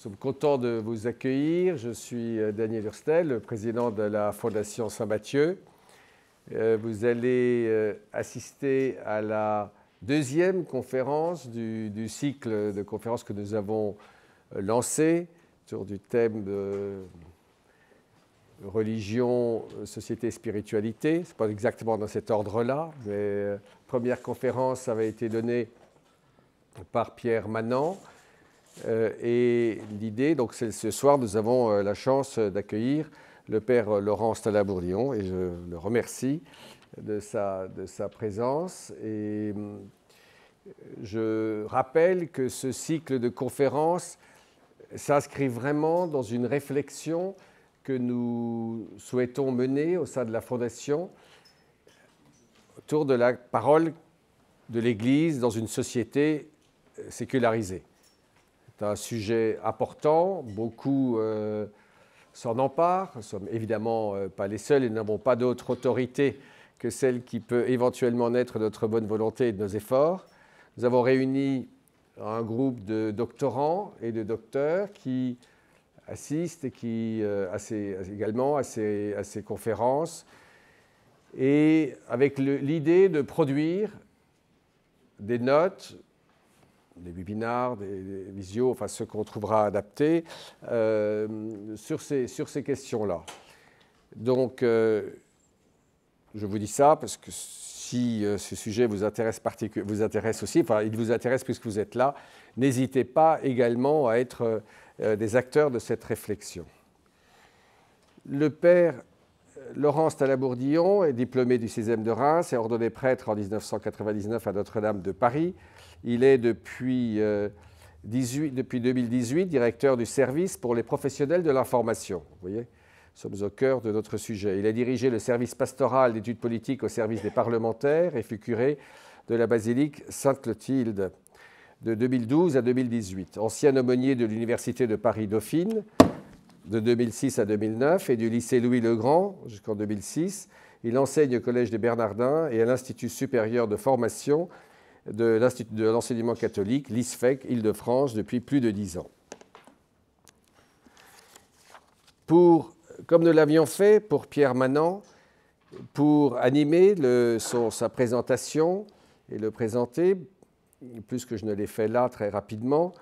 Nous sommes contents de vous accueillir. Je suis Daniel Hurstel, le président de la Fondation Saint-Mathieu. Vous allez assister à la deuxième conférence du cycle de conférences que nous avons lancé autour du thème de religion, société, spiritualité. Ce n'est pas exactement dans cet ordre-là, mais la première conférence avait été donnée par Pierre Manant. Et l'idée, donc c'est ce soir, nous avons la chance d'accueillir le père Laurent Stalabourdillon, et je le remercie de sa présence. Et je rappelle que ce cycle de conférences s'inscrit vraiment dans une réflexion que nous souhaitons mener au sein de la Fondation autour de la parole de l'Église dans une société sécularisée. C'est un sujet important, beaucoup s'en emparent. Nous ne sommes évidemment pas les seuls et nous n'avons pas d'autre autorité que celle qui peut éventuellement naître de notre bonne volonté et de nos efforts. Nous avons réuni un groupe de doctorants et de docteurs qui assistent et qui également à ces conférences, et avec l'idée de produire des notes, des webinars, des visios, enfin ce qu'on trouvera adapté sur ces questions-là. Donc, je vous dis ça parce que si ce sujet vous intéresse aussi, enfin il vous intéresse puisque vous êtes là, n'hésitez pas également à être des acteurs de cette réflexion. Le père Laurent Stalabourdillon est diplômé du CESEM de Reims et ordonné prêtre en 1999 à Notre-Dame de Paris. Il est depuis 2018 directeur du service pour les professionnels de l'information. Vous voyez, nous sommes au cœur de notre sujet. Il a dirigé le service pastoral d'études politiques au service des parlementaires et fut curé de la basilique Sainte-Clotilde de 2012 à 2018. Ancien aumônier de l'Université de Paris-Dauphine de 2006 à 2009 et du lycée Louis-le-Grand jusqu'en 2006. Il enseigne au Collège des Bernardins et à l'Institut supérieur de formation de l'enseignement catholique, l'ISFEC, Île-de-France, depuis plus de 10 ans. Comme nous l'avions fait pour Pierre Manant, pour animer sa présentation et le présenter, plus que je ne l'ai fait là très rapidement,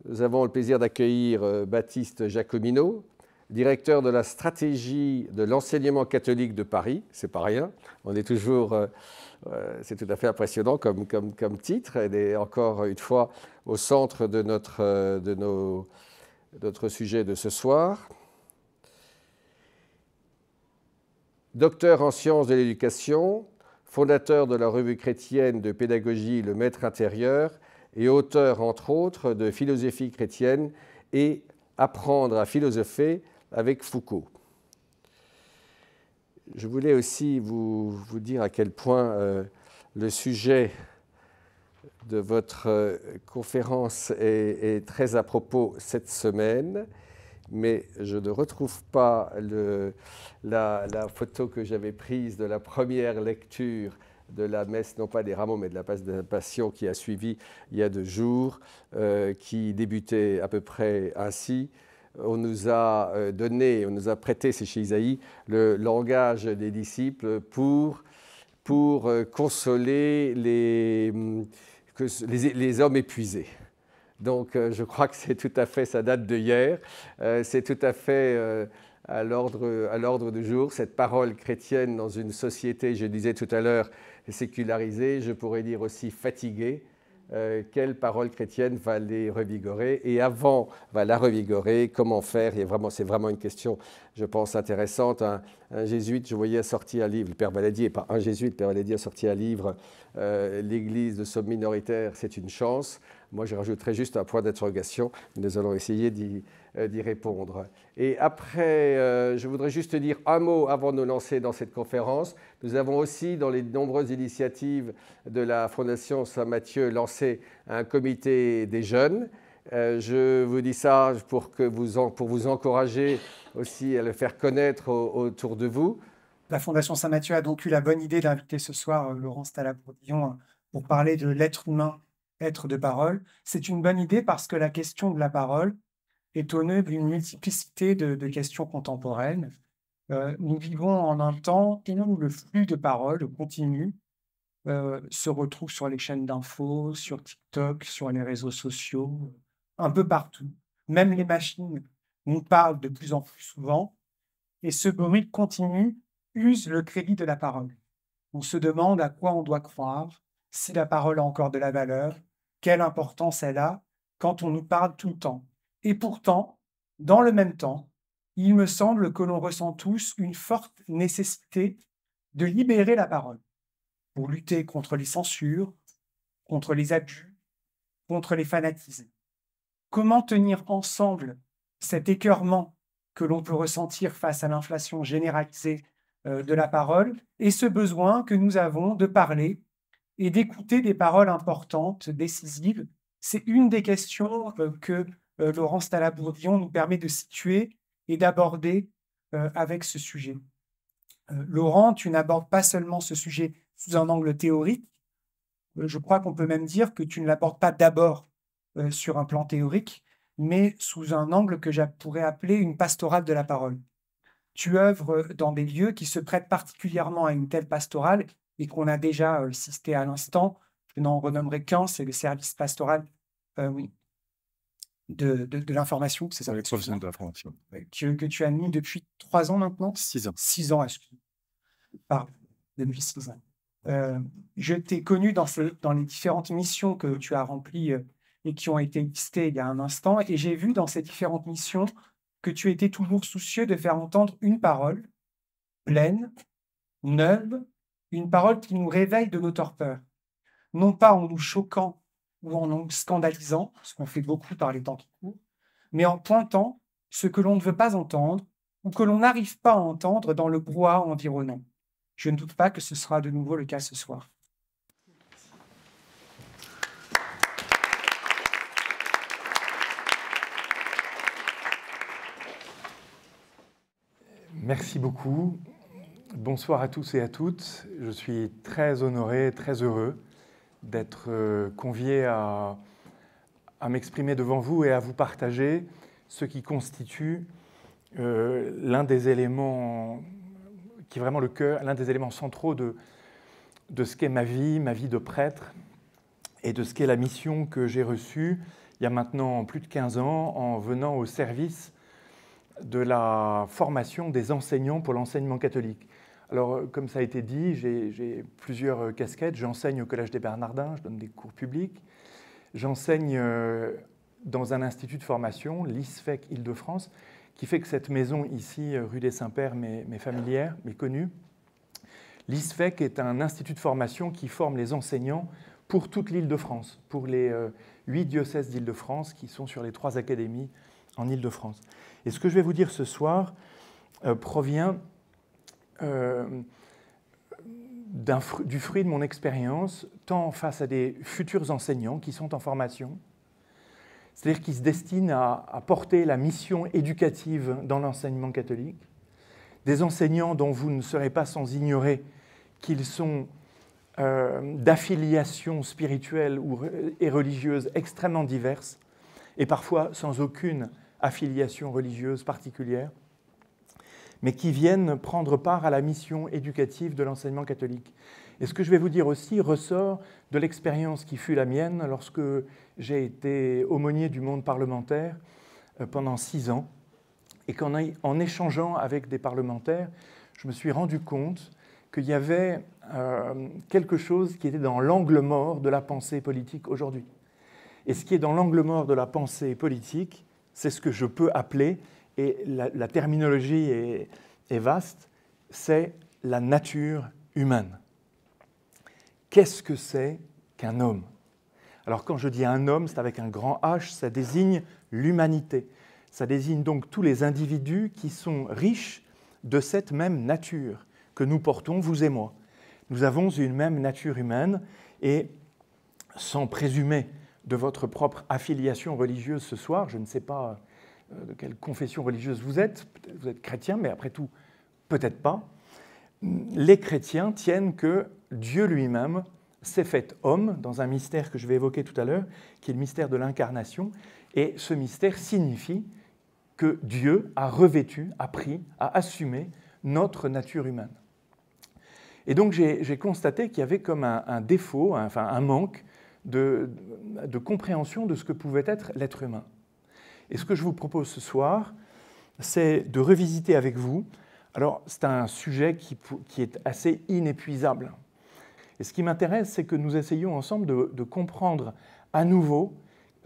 nous avons le plaisir d'accueillir Baptiste Jacomino, directeur de la stratégie de l'enseignement catholique de Paris. C'est pas rien, on est toujours... c'est tout à fait impressionnant comme titre. Elle est encore une fois au centre de notre sujet de ce soir. Docteur en sciences de l'éducation, fondateur de la revue chrétienne de pédagogie Le Maître intérieur et auteur, entre autres, de Philosophie chrétienne et Apprendre à philosopher avec Foucault. Je voulais aussi vous dire à quel point le sujet de votre conférence est très à propos cette semaine, mais je ne retrouve pas la photo que j'avais prise de la première lecture de la messe, non pas des rameaux, mais de la Passion qui a suivi il y a 2 jours, qui débutait à peu près ainsi. On nous a prêté, c'est chez Isaïe, le langage des disciples pour consoler les hommes épuisés. Donc je crois que c'est tout à fait, ça date de hier, c'est tout à fait à l'ordre du jour, cette parole chrétienne dans une société, je disais tout à l'heure, sécularisée, je pourrais dire aussi fatiguée. Quelle parole chrétienne va les revigorer, et avant va la revigorer, comment faire? C'est vraiment une question, je pense, intéressante. Un jésuite, je voyais sortir un livre, le père Valadier, pas un jésuite, le père Valadier a sorti un livre, l'Église de sommes minoritaires, c'est une chance. Moi, je rajouterais juste un point d'interrogation. Nous allons essayer d'y répondre. Et après, je voudrais juste dire un mot avant de nous lancer dans cette conférence. Nous avons aussi, dans les nombreuses initiatives de la Fondation Saint-Mathieu, lancé un comité des jeunes. Je vous dis ça pour vous encourager aussi à le faire connaître autour de vous. La Fondation Saint-Mathieu a donc eu la bonne idée d'inviter ce soir Laurent Stalabourdillon pour parler de l'être humain, être de parole. C'est une bonne idée parce que la question de la parole étonneux d'une multiplicité de questions contemporaines. Nous vivons en un temps où le flux de paroles continu se retrouve sur les chaînes d'infos, sur TikTok, sur les réseaux sociaux, un peu partout. Même les machines nous parlent de plus en plus souvent, et ce bruit continu use le crédit de la parole. On se demande à quoi on doit croire, si la parole a encore de la valeur, quelle importance elle a quand on nous parle tout le temps. Et pourtant, dans le même temps, il me semble que l'on ressent tous une forte nécessité de libérer la parole pour lutter contre les censures, contre les abus, contre les fanatismes. Comment tenir ensemble cet écœurement que l'on peut ressentir face à l'inflation généralisée de la parole et ce besoin que nous avons de parler et d'écouter des paroles importantes, décisives? C'est une des questions que Laurence Talabourdion nous permet de situer et d'aborder avec ce sujet. Laurent, tu n'abordes pas seulement ce sujet sous un angle théorique, je crois qu'on peut même dire que tu ne l'abordes pas d'abord sur un plan théorique, mais sous un angle que je pourrais appeler une pastorale de la parole. Tu œuvres dans des lieux qui se prêtent particulièrement à une telle pastorale et qu'on a déjà cité à l'instant. Je n'en renommerai qu'un, c'est le service pastoral de l'information, c'est ça? Oui, professionnel de l'information. Que tu as mis depuis 3 ans maintenant? 6 ans. 6 ans, excuse-moi. Pardon, depuis 6 ans. Je t'ai connu dans les différentes missions que tu as remplies et qui ont été listées il y a un instant, et j'ai vu dans ces différentes missions que tu étais toujours soucieux de faire entendre une parole pleine, neuve, une parole qui nous réveille de nos torpeurs. Non pas en nous choquant ou en nous scandalisant, ce qu'on fait beaucoup par les temps qui courent, mais en pointant ce que l'on ne veut pas entendre ou que l'on n'arrive pas à entendre dans le brouhaha environnant. Je ne doute pas que ce sera de nouveau le cas ce soir. Merci beaucoup. Bonsoir à tous et à toutes. Je suis très honoré, très heureux d'être convié à m'exprimer devant vous et à vous partager ce qui constitue l'un des éléments qui est vraiment le cœur, l'un des éléments centraux de ce qu'est ma vie de prêtre et de ce qu'est la mission que j'ai reçue il y a maintenant plus de 15 ans en venant au service de la formation des enseignants pour l'enseignement catholique. Alors, comme ça a été dit, j'ai plusieurs casquettes. J'enseigne au Collège des Bernardins, je donne des cours publics. J'enseigne dans un institut de formation, l'ISFEC Île-de-France, qui fait que cette maison ici, rue des Saints-Pères, m'est familière, m'est connue. L'ISFEC est un institut de formation qui forme les enseignants pour toute l'Île-de-France, pour les 8 diocèses d'Île-de-France qui sont sur les 3 académies en Île-de-France. Et ce que je vais vous dire ce soir provient du fruit de mon expérience, tant face à des futurs enseignants qui sont en formation, c'est-à-dire qui se destinent à porter la mission éducative dans l'enseignement catholique, des enseignants dont vous ne serez pas sans ignorer qu'ils sont d'affiliation spirituelle et religieuse extrêmement diverses, et parfois sans aucune affiliation religieuse particulière, mais qui viennent prendre part à la mission éducative de l'enseignement catholique. Et ce que je vais vous dire aussi ressort de l'expérience qui fut la mienne lorsque j'ai été aumônier du monde parlementaire pendant 6 ans, et qu'en échangeant avec des parlementaires, je me suis rendu compte qu'il y avait quelque chose qui était dans l'angle mort de la pensée politique aujourd'hui. Et ce qui est dans l'angle mort de la pensée politique, c'est ce que je peux appeler, et la terminologie est vaste, c'est la nature humaine. Qu'est-ce que c'est qu'un homme? Alors quand je dis un homme, c'est avec un grand H, ça désigne l'humanité. Ça désigne donc tous les individus qui sont riches de cette même nature que nous portons, vous et moi. Nous avons une même nature humaine, et sans présumer de votre propre affiliation religieuse ce soir, je ne sais pas de quelle confession religieuse vous êtes chrétien, mais après tout, peut-être pas. Les chrétiens tiennent que Dieu lui-même s'est fait homme dans un mystère que je vais évoquer tout à l'heure, qui est le mystère de l'incarnation, et ce mystère signifie que Dieu a revêtu, a pris, a assumé notre nature humaine. Et donc j'ai constaté qu'il y avait comme un défaut, enfin un manque de compréhension de ce que pouvait être l'être humain. Et ce que je vous propose ce soir, c'est de revisiter avec vous. Alors c'est un sujet qui est assez inépuisable. Et ce qui m'intéresse, c'est que nous essayions ensemble de comprendre à nouveau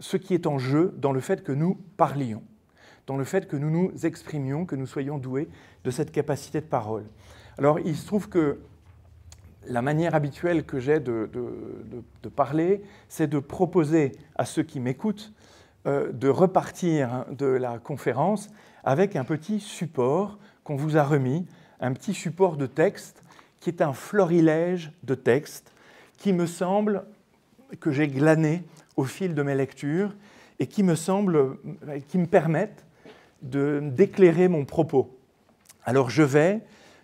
ce qui est en jeu dans le fait que nous parlions, dans le fait que nous nous exprimions, que nous soyons doués de cette capacité de parole. Alors il se trouve que la manière habituelle que j'ai de parler, c'est de proposer à ceux qui m'écoutent de repartir de la conférence avec un petit support qu'on vous a remis, un petit support de texte qui est un florilège de textes qui me semble que j'ai glané au fil de mes lectures et qui me permettent d'éclairer mon propos. Alors je vais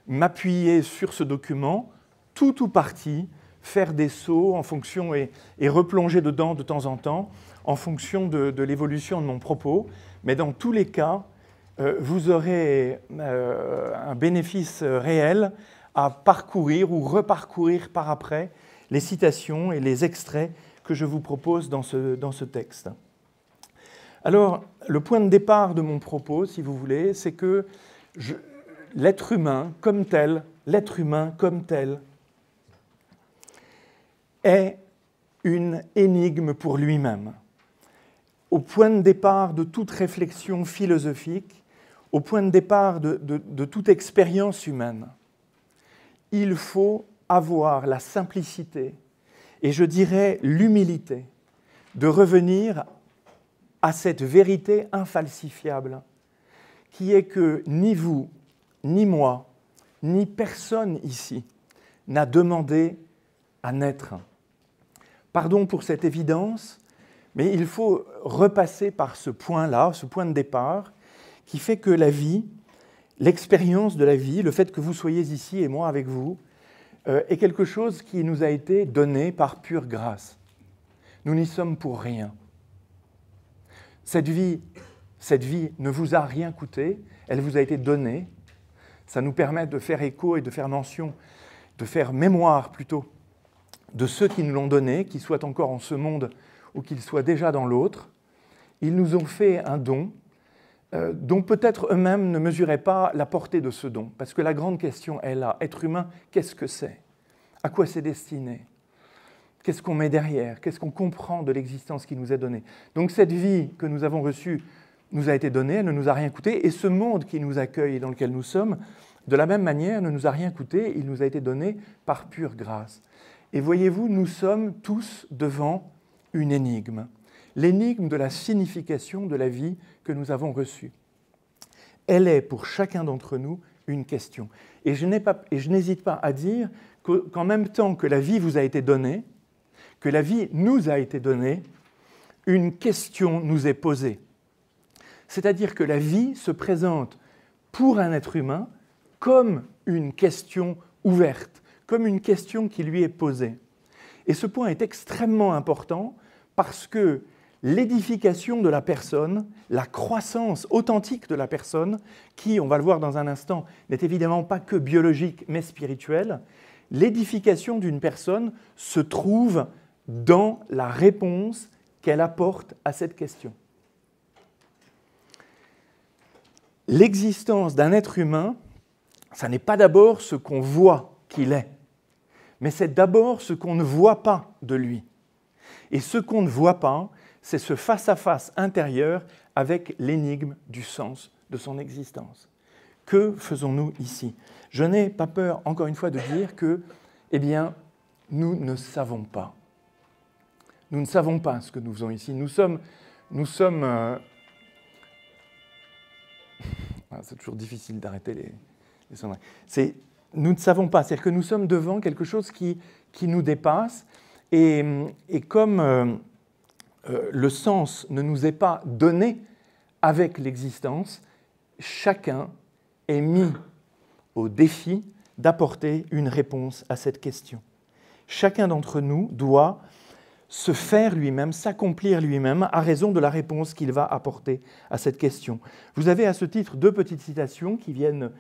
m'appuyer sur ce document, tout ou partie, faire des sauts en fonction et replonger dedans de temps en temps en fonction de l'évolution de mon propos. Mais dans tous les cas, vous aurez un bénéfice réel à parcourir ou reparcourir par après les citations et les extraits que je vous propose dans ce texte. Alors, le point de départ de mon propos, si vous voulez, c'est que l'être humain comme tel est une énigme pour lui-même. Au point de départ de toute réflexion philosophique, au point de départ de toute expérience humaine, il faut avoir la simplicité et je dirais l'humilité de revenir à cette vérité infalsifiable qui est que ni vous, ni moi, ni personne ici n'a demandé à naître. Pardon pour cette évidence, mais il faut repasser par ce point-là, ce point de départ, qui fait que la vie, l'expérience de la vie, le fait que vous soyez ici et moi avec vous, est quelque chose qui nous a été donné par pure grâce. Nous n'y sommes pour rien. Cette vie ne vous a rien coûté, elle vous a été donnée. Ça nous permet de faire écho et de faire mention, de faire mémoire plutôt, de ceux qui nous l'ont donnée, qu'ils soient encore en ce monde ou qu'ils soient déjà dans l'autre. Ils nous ont fait un don dont peut-être eux-mêmes ne mesuraient pas la portée de ce don. Parce que la grande question est là. Être humain, qu'est-ce que c'est? À quoi c'est destiné? Qu'est-ce qu'on met derrière? Qu'est-ce qu'on comprend de l'existence qui nous est donnée? Donc cette vie que nous avons reçue nous a été donnée, elle ne nous a rien coûté, et ce monde qui nous accueille et dans lequel nous sommes, de la même manière, ne nous a rien coûté, il nous a été donné par pure grâce. Et voyez-vous, nous sommes tous devant une énigme, l'énigme de la signification de la vie que nous avons reçue. Elle est pour chacun d'entre nous une question. Et je n'hésite pas à dire qu'en même temps que la vie vous a été donnée, que la vie nous a été donnée, une question nous est posée. C'est-à-dire que la vie se présente pour un être humain comme une question ouverte, comme une question qui lui est posée. Et ce point est extrêmement important parce que l'édification de la personne, la croissance authentique de la personne, qui, on va le voir dans un instant, n'est évidemment pas que biologique mais spirituelle, l'édification d'une personne se trouve dans la réponse qu'elle apporte à cette question. L'existence d'un être humain, ça n'est pas d'abord ce qu'on voit qu'il est, mais c'est d'abord ce qu'on ne voit pas de lui. Et ce qu'on ne voit pas, c'est ce face-à-face intérieur avec l'énigme du sens de son existence. Que faisons-nous ici? Je n'ai pas peur, encore une fois, de dire que, eh bien, nous ne savons pas. Nous ne savons pas ce que nous faisons ici. C'est toujours difficile d'arrêter les sonneries. Nous ne savons pas, c'est-à-dire que nous sommes devant quelque chose qui nous dépasse, et comme le sens ne nous est pas donné avec l'existence, chacun est mis au défi d'apporter une réponse à cette question. Chacun d'entre nous doit se faire lui-même, s'accomplir lui-même, à raison de la réponse qu'il va apporter à cette question. Vous avez à ce titre 2 petites citations qui viennent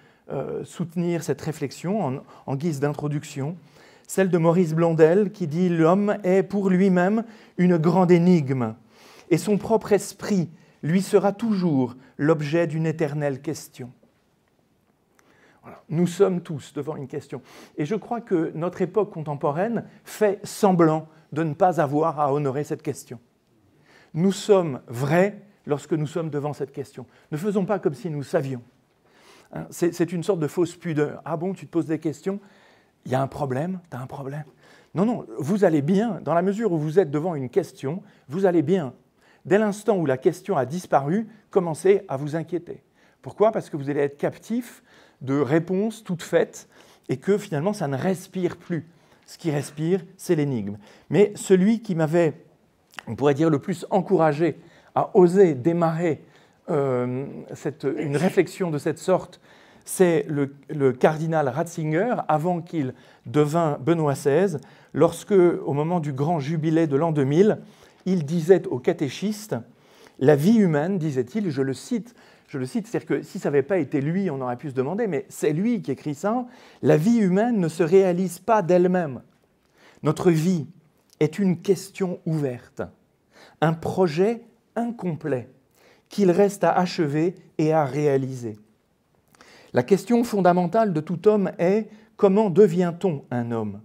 soutenir cette réflexion en guise d'introduction. Celle de Maurice Blondel qui dit « L'homme est pour lui-même une grande énigme, et son propre esprit lui sera toujours l'objet d'une éternelle question. » Voilà. Nous sommes tous devant une question. Et je crois que notre époque contemporaine fait semblant de ne pas avoir à honorer cette question. Nous sommes vrais lorsque nous sommes devant cette question. Ne faisons pas comme si nous savions. C'est une sorte de fausse pudeur. Ah bon, tu te poses des questions? Il y a un problème? Tu as un problème? Non, non, vous allez bien. Dans la mesure où vous êtes devant une question, vous allez bien. Dès l'instant où la question a disparu, commencez à vous inquiéter. Pourquoi? Parce que vous allez être captif de réponses toutes faites et que finalement ça ne respire plus. Ce qui respire, c'est l'énigme. Mais celui qui m'avait, on pourrait dire, le plus encouragé à oser démarrer une réflexion de cette sorte, c'est le cardinal Ratzinger, avant qu'il devint Benoît XVI, lorsque, au moment du grand jubilé de l'an 2000, il disait aux catéchistes « La vie humaine, disait-il, je le cite, c'est-à-dire que si ça n'avait pas été lui, on aurait pu se demander, mais c'est lui qui écrit ça, la vie humaine ne se réalise pas d'elle-même. Notre vie est une question ouverte, un projet incomplet qu'il reste à achever et à réaliser. La question fondamentale de tout homme est « Comment devient-on un homme ?»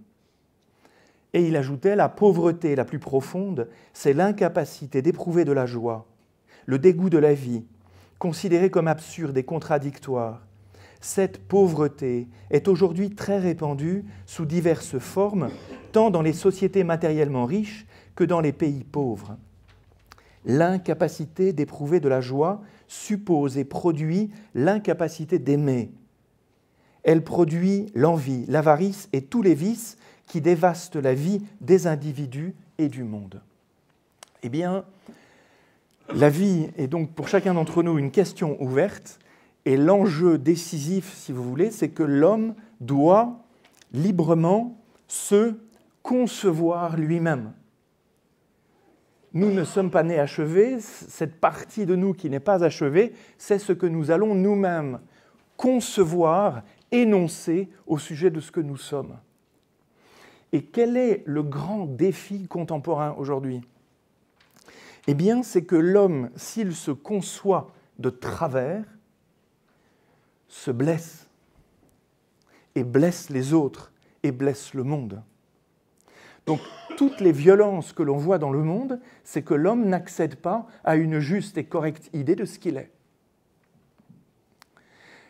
Et il ajoutait « La pauvreté la plus profonde, c'est l'incapacité d'éprouver de la joie, le dégoût de la vie, considérée comme absurde et contradictoire. Cette pauvreté est aujourd'hui très répandue sous diverses formes, tant dans les sociétés matériellement riches que dans les pays pauvres. L'incapacité d'éprouver de la joie suppose et produit l'incapacité d'aimer. Elle produit l'envie, l'avarice et tous les vices qui dévastent la vie des individus et du monde. » Eh bien, la vie est donc pour chacun d'entre nous une question ouverte, et l'enjeu décisif, si vous voulez, c'est que l'homme doit librement se concevoir lui-même. Nous ne sommes pas nés achevés, cette partie de nous qui n'est pas achevée, c'est ce que nous allons nous-mêmes concevoir, énoncer au sujet de ce que nous sommes. Et quel est le grand défi contemporain aujourd'hui ? Eh bien, c'est que l'homme, s'il se conçoit de travers, se blesse, et blesse les autres, et blesse le monde. Donc, toutes les violences que l'on voit dans le monde, c'est que l'homme n'accède pas à une juste et correcte idée de ce qu'il est.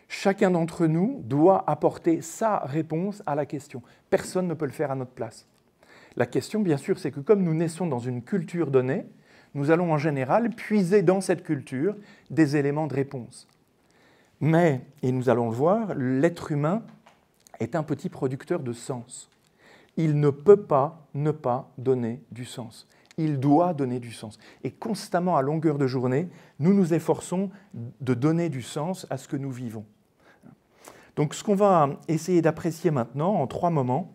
Chacun d'entre nous doit apporter sa réponse à la question. Personne ne peut le faire à notre place. La question, bien sûr, c'est que comme nous naissons dans une culture donnée, nous allons en général puiser dans cette culture des éléments de réponse. Mais, et nous allons le voir, l'être humain est un petit producteur de sens. Il ne peut pas ne pas donner du sens. Il doit donner du sens. Et constamment, à longueur de journée, nous nous efforçons de donner du sens à ce que nous vivons. Donc, ce qu'on va essayer d'apprécier maintenant, en 3 moments,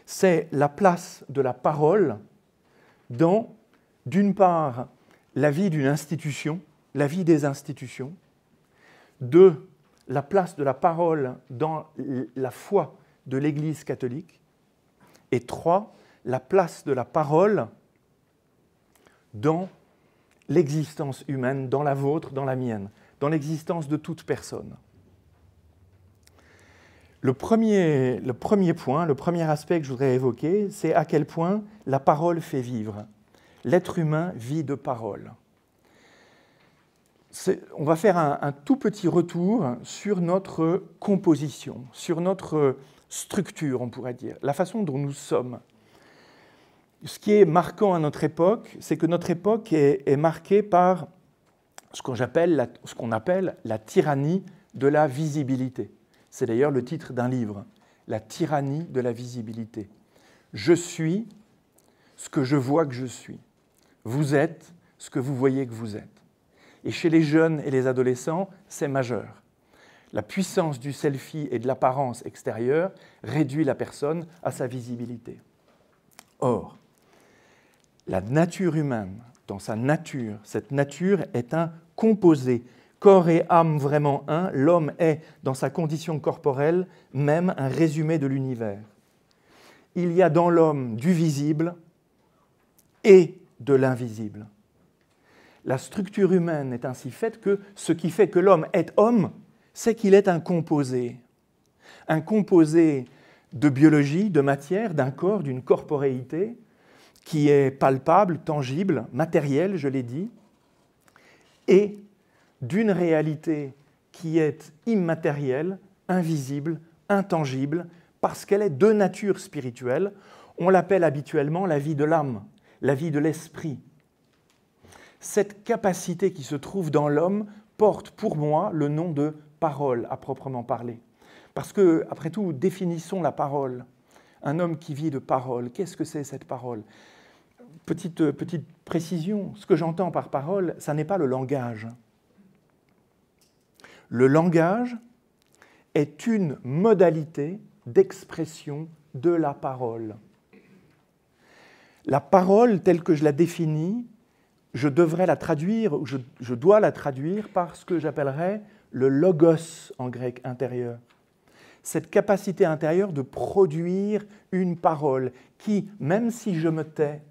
c'est la place de la parole dans, d'une part, la vie d'une institution, la vie des institutions, 2, la place de la parole dans la foi de l'Église catholique, et 3, la place de la parole dans l'existence humaine, dans la vôtre, dans la mienne, dans l'existence de toute personne. Le premier point, le premier aspect que je voudrais évoquer, c'est à quel point la parole fait vivre. L'être humain vit de parole. On va faire un tout petit retour sur notre composition, sur notre structure, on pourrait dire, la façon dont nous sommes. Ce qui est marquant à notre époque, c'est que notre époque est marquée par ce qu'on appelle la tyrannie de la visibilité. C'est d'ailleurs le titre d'un livre, La tyrannie de la visibilité. Je suis ce que je vois que je suis. Vous êtes ce que vous voyez que vous êtes. Et chez les jeunes et les adolescents, c'est majeur. La puissance du selfie et de l'apparence extérieure réduit la personne à sa visibilité. Or, La nature humaine, dans sa nature, cette nature est un composé. Corps et âme vraiment un, l'homme est, dans sa condition corporelle, même un résumé de l'univers. Il y a dans l'homme du visible et de l'invisible. La structure humaine est ainsi faite que ce qui fait que l'homme est homme, c'est qu'il est un composé. Un composé de biologie, de matière, d'un corps, d'une corporéité, qui est palpable, tangible, matériel, je l'ai dit, et d'une réalité qui est immatérielle, invisible, intangible, parce qu'elle est de nature spirituelle. On l'appelle habituellement la vie de l'âme, la vie de l'esprit. Cette capacité qui se trouve dans l'homme porte pour moi le nom de parole à proprement parler. Parce que, après tout, définissons la parole. Un homme qui vit de parole, qu'est-ce que c'est cette parole ? Petite précision, ce que j'entends par parole, ça n'est pas le langage. Le langage est une modalité d'expression de la parole. La parole, telle que je la définis, je devrais la traduire, je dois la traduire par ce que j'appellerais le logos en grec intérieur. Cette capacité intérieure de produire une parole qui, même si je me tais,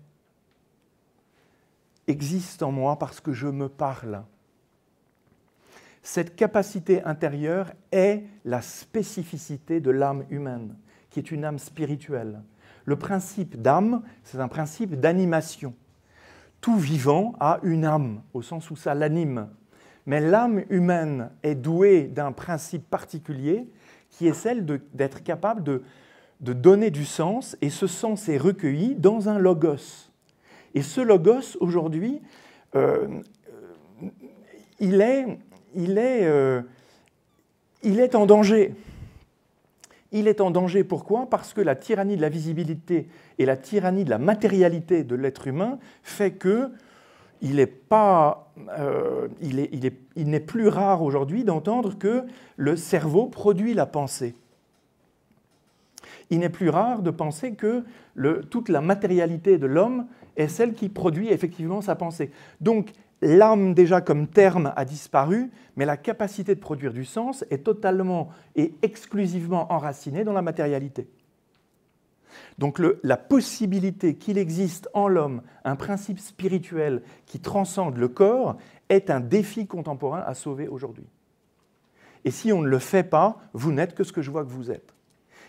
existe en moi parce que je me parle. Cette capacité intérieure est la spécificité de l'âme humaine, qui est une âme spirituelle. Le principe d'âme, c'est un principe d'animation. Tout vivant a une âme, au sens où ça l'anime. Mais l'âme humaine est douée d'un principe particulier qui est celle d'être capable de donner du sens, et ce sens est recueilli dans un logos. Et ce logos, aujourd'hui, il est en danger. Il est en danger, pourquoi ? Parce que la tyrannie de la visibilité et la tyrannie de la matérialité de l'être humain fait qu'il n'est plus rare aujourd'hui d'entendre que le cerveau produit la pensée. Il n'est plus rare de penser que toute la matérialité de l'homme est celle qui produit effectivement sa pensée. Donc, l'âme, déjà comme terme, a disparu, mais la capacité de produire du sens est totalement et exclusivement enracinée dans la matérialité. Donc la possibilité qu'il existe en l'homme un principe spirituel qui transcende le corps est un défi contemporain à sauver aujourd'hui. Et si on ne le fait pas, vous n'êtes que ce que je vois que vous êtes.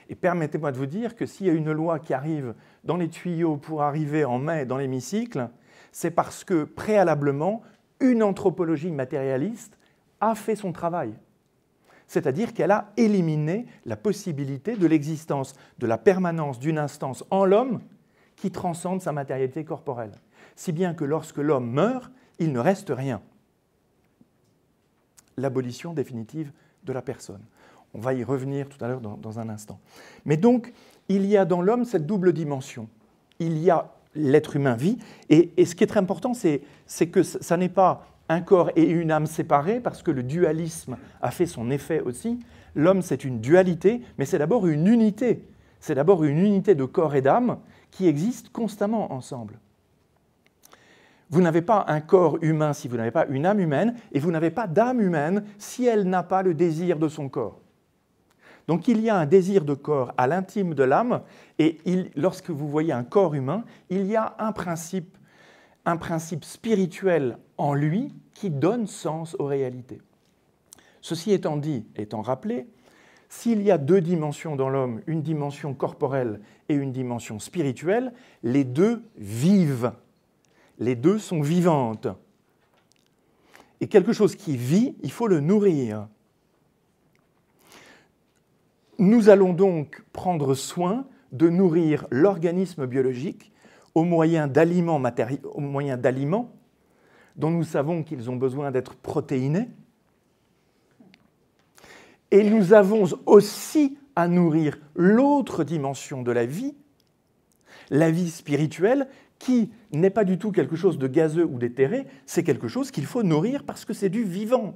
Et permettez-moi de vous dire que s'il y a une loi qui arrive dans les tuyaux pour arriver en mai dans l'hémicycle, c'est parce que, préalablement, une anthropologie matérialiste a fait son travail. C'est-à-dire qu'elle a éliminé la possibilité de l'existence, de la permanence d'une instance en l'homme qui transcende sa matérialité corporelle. Si bien que lorsque l'homme meurt, il ne reste rien. L'abolition définitive de la personne. On va y revenir tout à l'heure dans un instant. Mais donc, il y a dans l'homme cette double dimension. Il y a l'être humain vit, et ce qui est très important, c'est que ça n'est pas un corps et une âme séparés, parce que le dualisme a fait son effet aussi. L'homme, c'est une dualité, mais c'est d'abord une unité. C'est d'abord une unité de corps et d'âme qui existe constamment ensemble. Vous n'avez pas un corps humain si vous n'avez pas une âme humaine, et vous n'avez pas d'âme humaine si elle n'a pas le désir de son corps. Donc il y a un désir de corps à l'intime de l'âme, et lorsque vous voyez un corps humain, il y a un principe spirituel en lui qui donne sens aux réalités. Ceci étant dit, étant rappelé, s'il y a deux dimensions dans l'homme, une dimension corporelle et une dimension spirituelle, les deux vivent. Les deux sont vivantes. Et quelque chose qui vit, il faut le nourrir. Nous allons donc prendre soin de nourrir l'organisme biologique au moyen d'aliments dont nous savons qu'ils ont besoin d'être protéinés. Et nous avons aussi à nourrir l'autre dimension de la vie spirituelle, qui n'est pas du tout quelque chose de gazeux ou d'éthéré, c'est quelque chose qu'il faut nourrir parce que c'est du vivant.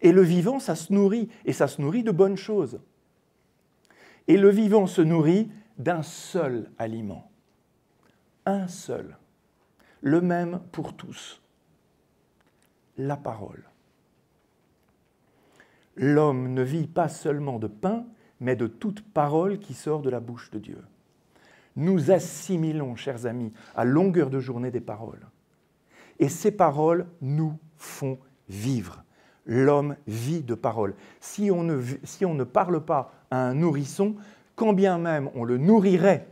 Et le vivant, ça se nourrit, et ça se nourrit de bonnes choses. Et le vivant se nourrit d'un seul aliment. Un seul. le même pour tous. La parole. L'homme ne vit pas seulement de pain, mais de toute parole qui sort de la bouche de Dieu. Nous assimilons, chers amis, à longueur de journée des paroles. Et ces paroles nous font vivre. L'homme vit de paroles. Si on ne parle pas à un nourrisson, quand bien même on le nourrirait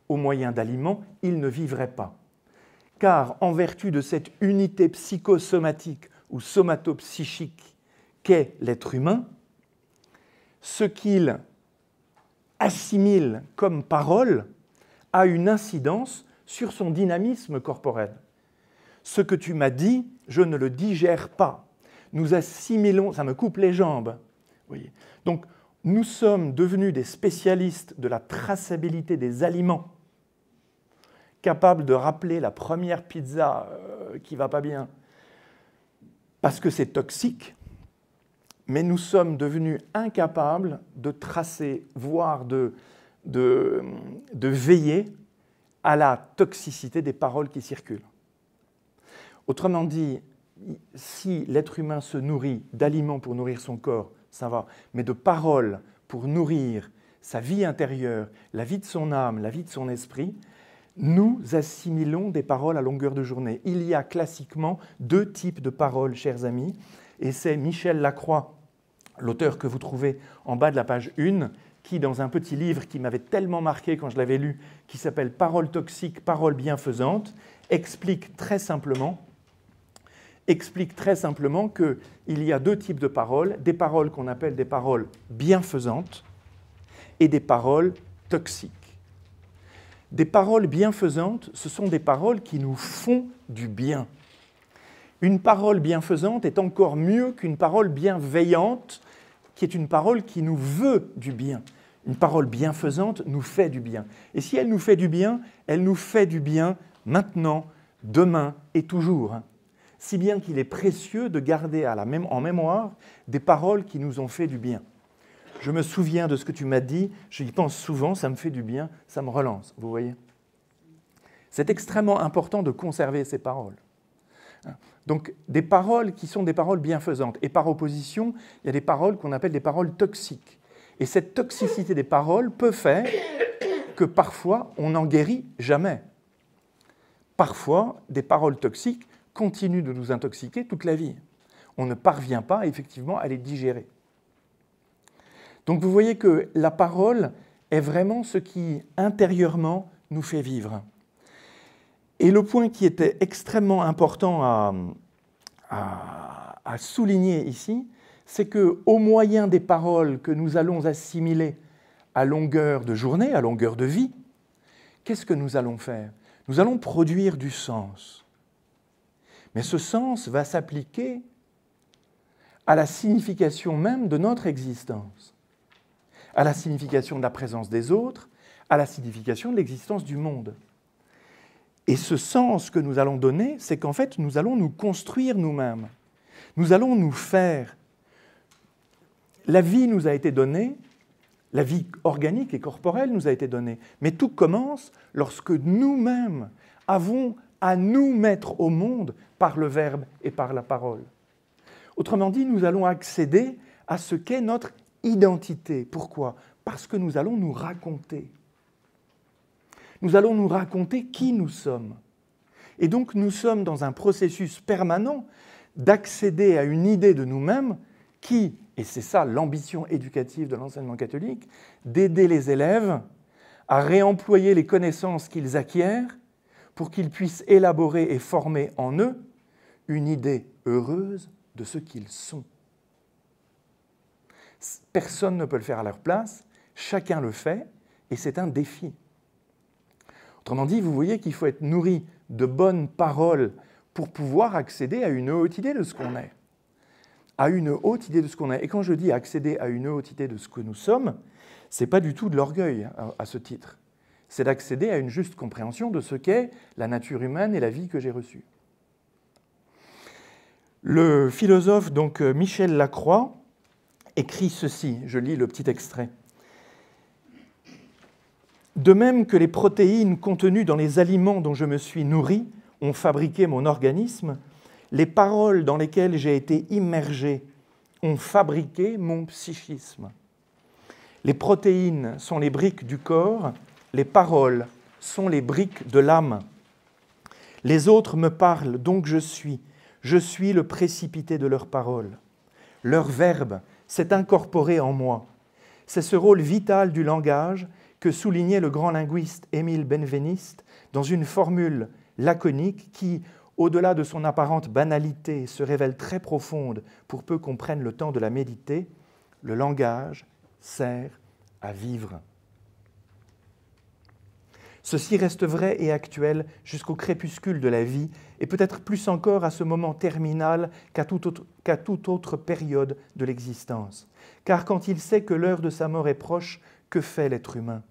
au moyen d'aliments, il ne vivrait pas. Car en vertu de cette unité psychosomatique ou somatopsychique qu'est l'être humain, ce qu'il assimile comme parole a une incidence sur son dynamisme corporel. Ce que tu m'as dit, je ne le digère pas. Nous assimilons, ça me coupe les jambes. Vous voyez. Donc, nous sommes devenus des spécialistes de la traçabilité des aliments, capables de rappeler la première pizza qui ne va pas bien, parce que c'est toxique, mais nous sommes devenus incapables de tracer, voire de veiller à la toxicité des paroles qui circulent. Autrement dit, si l'être humain se nourrit d'aliments pour nourrir son corps, ça va, mais de paroles pour nourrir sa vie intérieure, la vie de son âme, la vie de son esprit, nous assimilons des paroles à longueur de journée. Il y a classiquement deux types de paroles, chers amis, et c'est Michel Lacroix, l'auteur que vous trouvez en bas de la page 1, qui, dans un petit livre qui m'avait tellement marqué quand je l'avais lu, qui s'appelle « Paroles toxiques, paroles bienfaisantes », explique très simplement qu'il y a deux types de paroles, des paroles qu'on appelle des paroles bienfaisantes et des paroles toxiques. Des paroles bienfaisantes, ce sont des paroles qui nous font du bien. Une parole bienfaisante est encore mieux qu'une parole bienveillante, qui est une parole qui nous veut du bien. Une parole bienfaisante nous fait du bien. Et si elle nous fait du bien, elle nous fait du bien maintenant, demain et toujours. Si bien qu'il est précieux de garder en mémoire des paroles qui nous ont fait du bien. Je me souviens de ce que tu m'as dit, j'y pense souvent, ça me fait du bien, ça me relance, vous voyez. C'est extrêmement important de conserver ces paroles. Donc, des paroles qui sont des paroles bienfaisantes. Et par opposition, il y a des paroles qu'on appelle des paroles toxiques. Et cette toxicité des paroles peut faire que parfois, on n'en guérit jamais. Parfois, des paroles toxiques continuent de nous intoxiquer toute la vie. On ne parvient pas, effectivement, à les digérer. Donc, vous voyez que la parole est vraiment ce qui, intérieurement, nous fait vivre. Et le point qui était extrêmement important à souligner ici, c'est qu'au moyen des paroles que nous allons assimiler à longueur de journée, à longueur de vie, qu'est-ce que nous allons faire? Nous allons produire du sens. Mais ce sens va s'appliquer à la signification même de notre existence, à la signification de la présence des autres, à la signification de l'existence du monde. Et ce sens que nous allons donner, c'est qu'en fait, nous allons nous construire nous-mêmes. Nous allons nous faire. La vie nous a été donnée, la vie organique et corporelle nous a été donnée, mais tout commence lorsque nous-mêmes avons à nous mettre au monde par le verbe et par la parole. Autrement dit, nous allons accéder à ce qu'est notre identité. Pourquoi? Parce que nous allons nous raconter. Nous allons nous raconter qui nous sommes. Et donc nous sommes dans un processus permanent d'accéder à une idée de nous-mêmes qui, et c'est ça l'ambition éducative de l'enseignement catholique, d'aider les élèves à réemployer les connaissances qu'ils acquièrent pour qu'ils puissent élaborer et former en eux une idée heureuse de ce qu'ils sont. Personne ne peut le faire à leur place, chacun le fait, et c'est un défi. Autrement dit, vous voyez qu'il faut être nourri de bonnes paroles pour pouvoir accéder à une haute idée de ce qu'on est. À une haute idée de ce qu'on est. Et quand je dis accéder à une haute idée de ce que nous sommes, ce n'est pas du tout de l'orgueil à ce titre. C'est d'accéder à une juste compréhension de ce qu'est la nature humaine et la vie que j'ai reçue. Le philosophe donc Michel Lacroix écrit ceci, je lis le petit extrait. De même que les protéines contenues dans les aliments dont je me suis nourri ont fabriqué mon organisme, les paroles dans lesquelles j'ai été immergé ont fabriqué mon psychisme. Les protéines sont les briques du corps, les paroles sont les briques de l'âme. Les autres me parlent, donc je suis le précipité de leurs paroles. Leur verbe s'est incorporé en moi. C'est ce rôle vital du langage que soulignait le grand linguiste Émile Benveniste dans une formule laconique qui, au-delà de son apparente banalité, se révèle très profonde pour peu qu'on prenne le temps de la méditer. Le langage sert à vivre. Ceci reste vrai et actuel jusqu'au crépuscule de la vie et peut-être plus encore à ce moment terminal qu'à toute autre période de l'existence. Car quand il sait que l'heure de sa mort est proche, que fait l'être humain?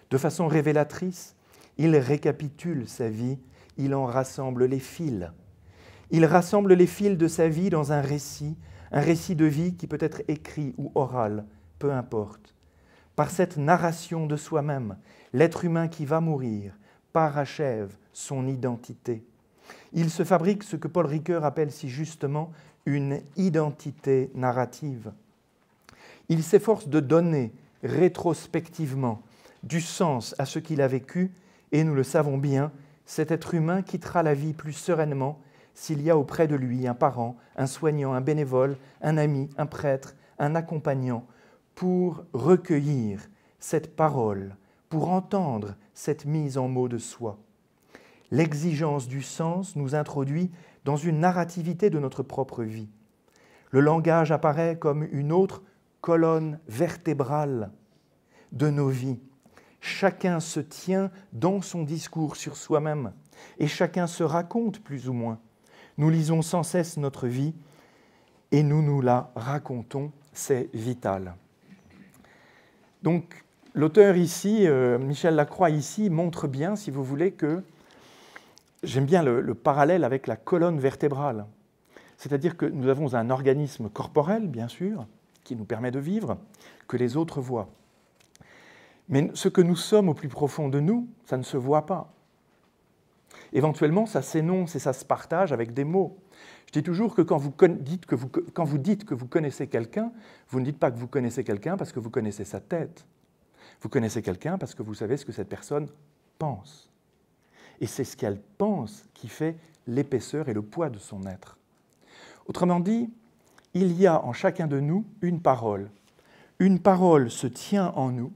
De façon révélatrice, il récapitule sa vie, il en rassemble les fils. Il rassemble les fils de sa vie dans un récit de vie qui peut être écrit ou oral, peu importe. Par cette narration de soi-même, l'être humain qui va mourir parachève son identité. Il se fabrique ce que Paul Ricoeur appelle si justement une identité narrative. Il s'efforce de donner rétrospectivement du sens à ce qu'il a vécu et nous le savons bien, cet être humain quittera la vie plus sereinement s'il y a auprès de lui un parent, un soignant, un bénévole, un ami, un prêtre, un accompagnant, pour recueillir cette parole, pour entendre cette mise en mots de soi. L'exigence du sens nous introduit dans une narrativité de notre propre vie. Le langage apparaît comme une autre colonne vertébrale de nos vies. Chacun se tient dans son discours sur soi-même et chacun se raconte plus ou moins. Nous lisons sans cesse notre vie et nous nous la racontons, c'est vital. Donc, l'auteur ici, Michel Lacroix ici, montre bien, si vous voulez, que j'aime bien le parallèle avec la colonne vertébrale. C'est-à-dire que nous avons un organisme corporel, bien sûr, qui nous permet de vivre, que les autres voient. Mais ce que nous sommes au plus profond de nous, ça ne se voit pas. Éventuellement, ça s'énonce et ça se partage avec des mots. Je dis toujours que quand vous dites que vous connaissez quelqu'un, vous ne dites pas que vous connaissez quelqu'un parce que vous connaissez sa tête. Vous connaissez quelqu'un parce que vous savez ce que cette personne pense. Et c'est ce qu'elle pense qui fait l'épaisseur et le poids de son être. Autrement dit, il y a en chacun de nous une parole. Une parole se tient en nous,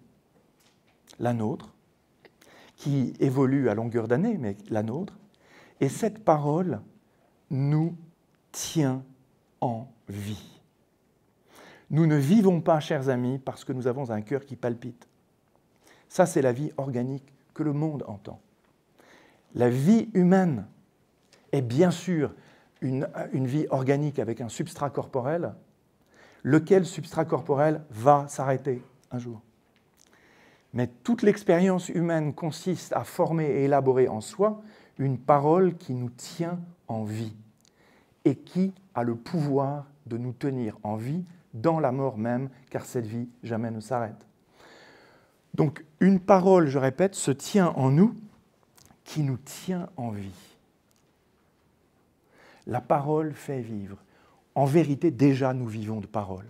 la nôtre, qui évolue à longueur d'année, mais la nôtre, et cette parole nous tient en vie. Nous ne vivons pas, chers amis, parce que nous avons un cœur qui palpite. Ça, c'est la vie organique que le monde entend. La vie humaine est bien sûr une vie organique avec un substrat corporel, lequel substrat corporel va s'arrêter un jour. Mais toute l'expérience humaine consiste à former et élaborer en soi une parole qui nous tient en vie et qui a le pouvoir de nous tenir en vie dans la mort même, car cette vie jamais ne s'arrête. Donc une parole, je répète, se tient en nous, qui nous tient en vie. La parole fait vivre. En vérité, déjà, nous vivons de parole.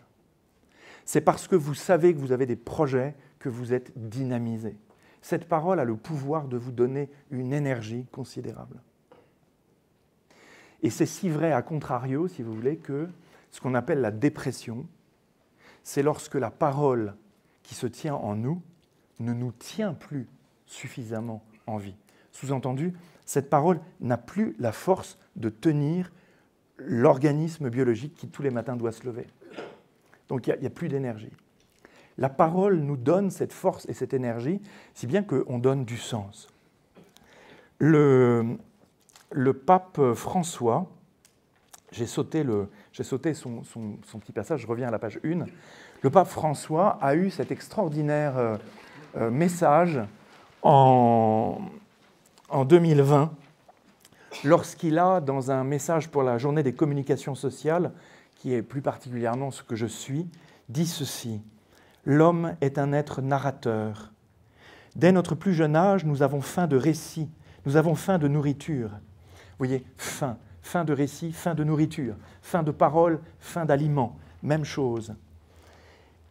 C'est parce que vous savez que vous avez des projets que vous êtes dynamisé. Cette parole a le pouvoir de vous donner une énergie considérable. Et c'est si vrai, à contrario, si vous voulez, que ce qu'on appelle la dépression, c'est lorsque la parole qui se tient en nous ne nous tient plus suffisamment en vie. Sous-entendu, cette parole n'a plus la force de tenir l'organisme biologique qui tous les matins doit se lever. Donc il n'y a plus d'énergie. La parole nous donne cette force et cette énergie, si bien qu'on donne du sens. Le pape François, j'ai sauté son petit passage, je reviens à la page 1. Le pape François a eu cet extraordinaire message en 2020, lorsqu'il a, dans un message pour la journée des communications sociales, qui est plus particulièrement ce que je suis, dit ceci: « L'homme est un être narrateur. Dès notre plus jeune âge, nous avons faim de récits, nous avons faim de nourriture. voyez, faim, faim de récit, faim de nourriture, faim de parole, faim d'aliments, même chose.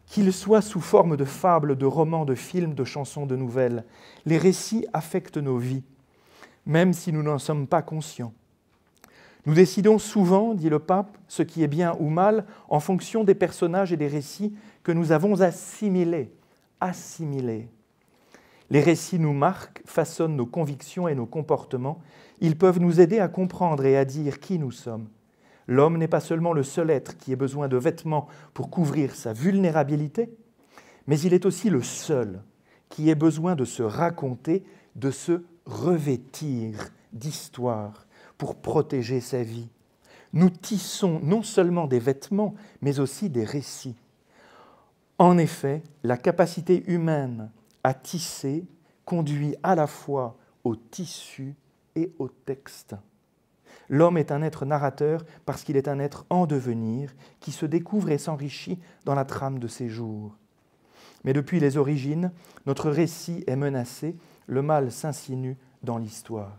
Qu'ils soient sous forme de fables, de romans, de films, de chansons, de nouvelles, les récits affectent nos vies, même si nous n'en sommes pas conscients. Nous décidons souvent, dit le pape, ce qui est bien ou mal en fonction des personnages et des récits que nous avons assimilés. Les récits nous marquent, façonnent nos convictions et nos comportements. Ils peuvent nous aider à comprendre et à dire qui nous sommes. L'homme n'est pas seulement le seul être qui ait besoin de vêtements pour couvrir sa vulnérabilité, mais il est aussi le seul qui ait besoin de se raconter, de se revêtir d'histoire pour protéger sa vie. Nous tissons non seulement des vêtements, mais aussi des récits. En effet, la capacité humaine à tisser conduit à la fois au tissu et au texte. L'homme est un être narrateur parce qu'il est un être en devenir qui se découvre et s'enrichit dans la trame de ses jours. Mais depuis les origines, notre récit est menacé, le mal s'insinue dans l'histoire.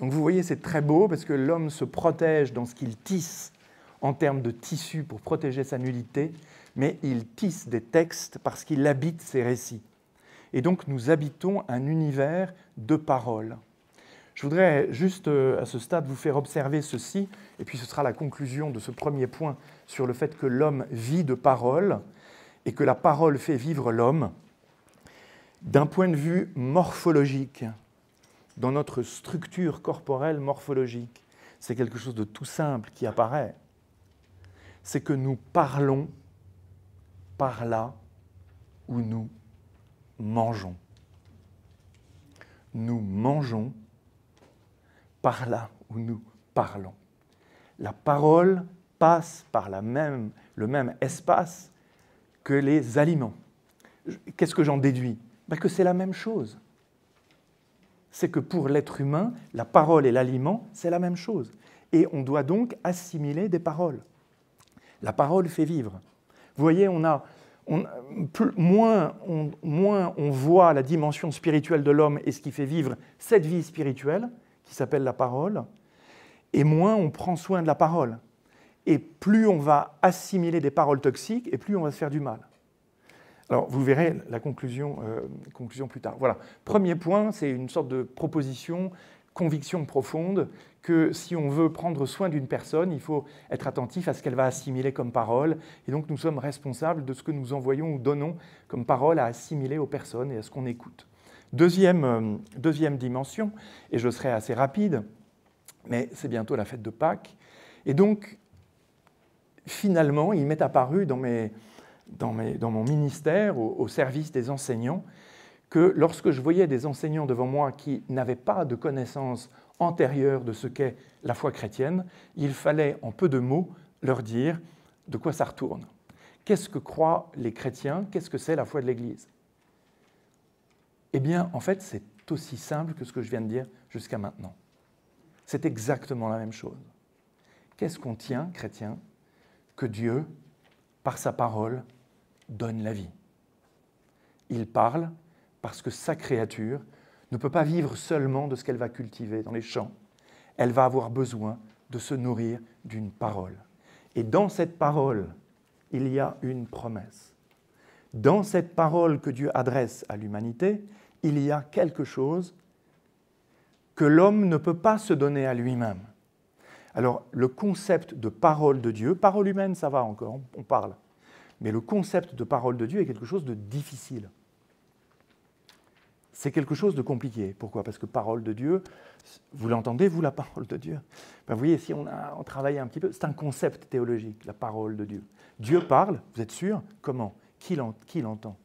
Donc vous voyez, c'est très beau parce que l'homme se protège dans ce qu'il tisse en termes de tissu pour protéger sa nullité, mais il tisse des textes parce qu'il habite ses récits. Et donc nous habitons un univers de paroles. Je voudrais juste à ce stade vous faire observer ceci, et puis ce sera la conclusion de ce premier point sur le fait que l'homme vit de paroles et que la parole fait vivre l'homme. D'un point de vue morphologique, dans notre structure corporelle morphologique, c'est quelque chose de tout simple qui apparaît. C'est que nous parlons par là où nous mangeons. Nous mangeons par là où nous parlons. La parole passe par le même espace que les aliments. Qu'est-ce que j'en déduis ? Que c'est la même chose. C'est que pour l'être humain, la parole et l'aliment, c'est la même chose. Et on doit donc assimiler des paroles. La parole fait vivre. Vous voyez, moins on voit la dimension spirituelle de l'homme et ce qui fait vivre cette vie spirituelle, qui s'appelle la parole, et moins on prend soin de la parole. Et plus on va assimiler des paroles toxiques, et plus on va se faire du mal. Alors, vous verrez la conclusion plus tard. Voilà. Premier point, c'est une sorte de proposition, conviction profonde, que si on veut prendre soin d'une personne, il faut être attentif à ce qu'elle va assimiler comme parole. Et donc, nous sommes responsables de ce que nous envoyons ou donnons comme parole à assimiler aux personnes et à ce qu'on écoute. Deuxième dimension, et je serai assez rapide, mais c'est bientôt la fête de Pâques. Et donc, finalement, il m'est apparu dans mon ministère, au service des enseignants, que lorsque je voyais des enseignants devant moi qui n'avaient pas de connaissance antérieure de ce qu'est la foi chrétienne, il fallait, en peu de mots, leur dire de quoi ça retourne. Qu'est-ce que croient les chrétiens ? Qu'est-ce que c'est la foi de l'Église ? Eh bien, en fait, c'est aussi simple que ce que je viens de dire jusqu'à maintenant. C'est exactement la même chose. Qu'est-ce qu'on tient, chrétien ? Que Dieu, par sa parole, donne la vie. Il parle parce que sa créature ne peut pas vivre seulement de ce qu'elle va cultiver dans les champs. Elle va avoir besoin de se nourrir d'une parole. Et dans cette parole, il y a une promesse. Dans cette parole que Dieu adresse à l'humanité, il y a quelque chose que l'homme ne peut pas se donner à lui-même. Alors, le concept de parole de Dieu, parole humaine, ça va encore, on parle. Mais le concept de parole de Dieu est quelque chose de difficile. C'est quelque chose de compliqué. Pourquoi ? Parce que parole de Dieu, vous l'entendez, vous, la parole de Dieu ? Vous voyez, si on travaille un petit peu, c'est un concept théologique, la parole de Dieu. Dieu parle, vous êtes sûr ? Comment ? Qui l'entend ?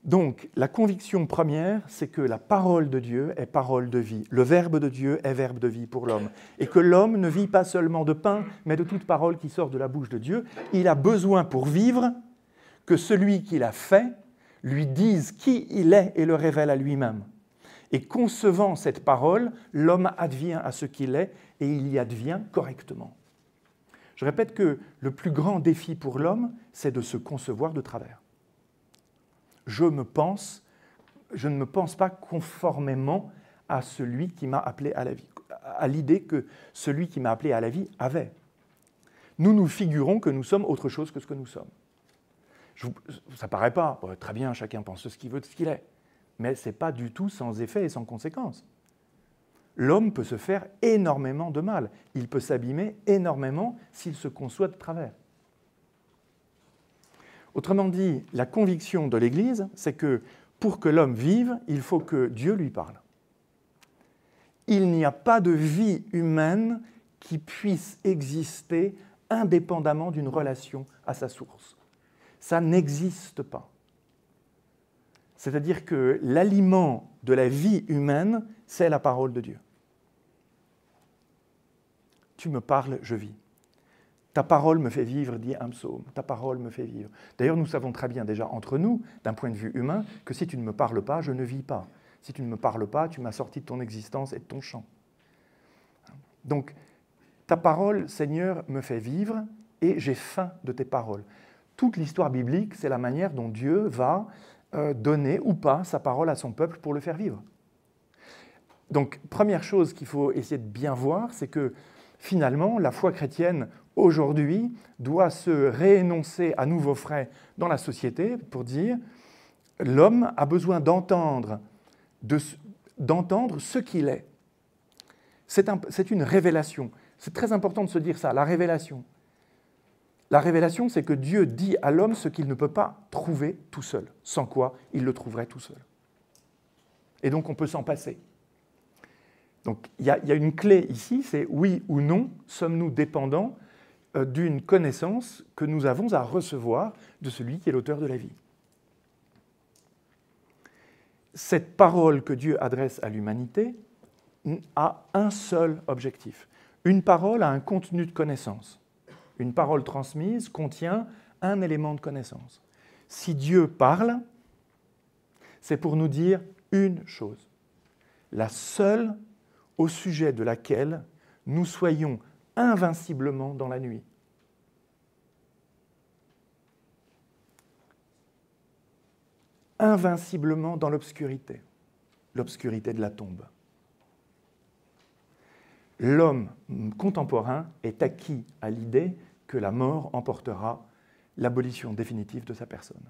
Donc, la conviction première, c'est que la parole de Dieu est parole de vie. Le verbe de Dieu est verbe de vie pour l'homme. Et que l'homme ne vit pas seulement de pain, mais de toute parole qui sort de la bouche de Dieu. Il a besoin pour vivre que celui qui l'a fait lui dise qui il est et le révèle à lui-même. Et concevant cette parole, l'homme advient à ce qu'il est et il y advient correctement. Je répète que le plus grand défi pour l'homme, c'est de se concevoir de travers. Je ne me pense pas conformément à celui qui m'a appelé à la vie, à l'idée que celui qui m'a appelé à la vie avait. Nous nous figurons que nous sommes autre chose que ce que nous sommes. Ça ne paraît pas, très bien, chacun pense ce qu'il veut de ce qu'il est, mais ce n'est pas du tout sans effet et sans conséquence. L'homme peut se faire énormément de mal, il peut s'abîmer énormément s'il se conçoit de travers. Autrement dit, la conviction de l'Église, c'est que pour que l'homme vive, il faut que Dieu lui parle. Il n'y a pas de vie humaine qui puisse exister indépendamment d'une relation à sa source. Ça n'existe pas. C'est-à-dire que l'aliment de la vie humaine, c'est la parole de Dieu. Tu me parles, je vis. Ta parole me fait vivre, dit un psaume. Ta parole me fait vivre. D'ailleurs, nous savons très bien déjà entre nous, d'un point de vue humain, que si tu ne me parles pas, je ne vis pas. Si tu ne me parles pas, tu m'as sorti de ton existence et de ton champ. Donc, ta parole, Seigneur, me fait vivre et j'ai faim de tes paroles. Toute l'histoire biblique, c'est la manière dont Dieu va donner ou pas sa parole à son peuple pour le faire vivre. Donc, première chose qu'il faut essayer de bien voir, c'est que finalement, la foi chrétienne, aujourd'hui, doit se réénoncer à nouveau frais dans la société pour dire l'homme a besoin d'entendre ce qu'il est. C'est une révélation. C'est très important de se dire ça, la révélation. La révélation, c'est que Dieu dit à l'homme ce qu'il ne peut pas trouver tout seul, sans quoi il le trouverait tout seul. Et donc on peut s'en passer. Donc il y a une clé ici, c'est oui ou non, sommes-nous dépendants d'une connaissance que nous avons à recevoir de celui qui est l'auteur de la vie. Cette parole que Dieu adresse à l'humanité a un seul objectif. Une parole a un contenu de connaissance. Une parole transmise contient un élément de connaissance. Si Dieu parle, c'est pour nous dire une chose, la seule au sujet de laquelle nous soyons invinciblement dans la nuit. Invinciblement dans l'obscurité de la tombe. L'homme contemporain est acquis à l'idée que la mort emportera l'abolition définitive de sa personne.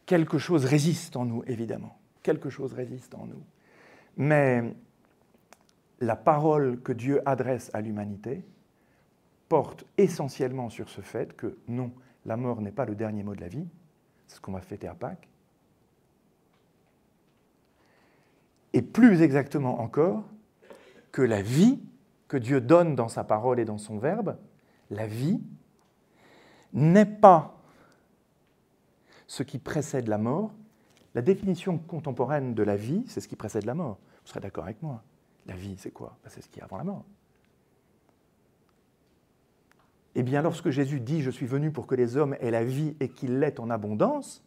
Quelque chose résiste en nous, évidemment. Quelque chose résiste en nous. Mais la parole que Dieu adresse à l'humanité porte essentiellement sur ce fait que non, la mort n'est pas le dernier mot de la vie, c'est ce qu'on va fêter à Pâques. Et plus exactement encore, que la vie que Dieu donne dans sa parole et dans son verbe, la vie, n'est pas ce qui précède la mort. La définition contemporaine de la vie, c'est ce qui précède la mort. Vous serez d'accord avec moi. La vie, c'est quoi? C'est ce qui est avant la mort. Eh bien, lorsque Jésus dit « Je suis venu pour que les hommes aient la vie et qu'ils l'aient en abondance »,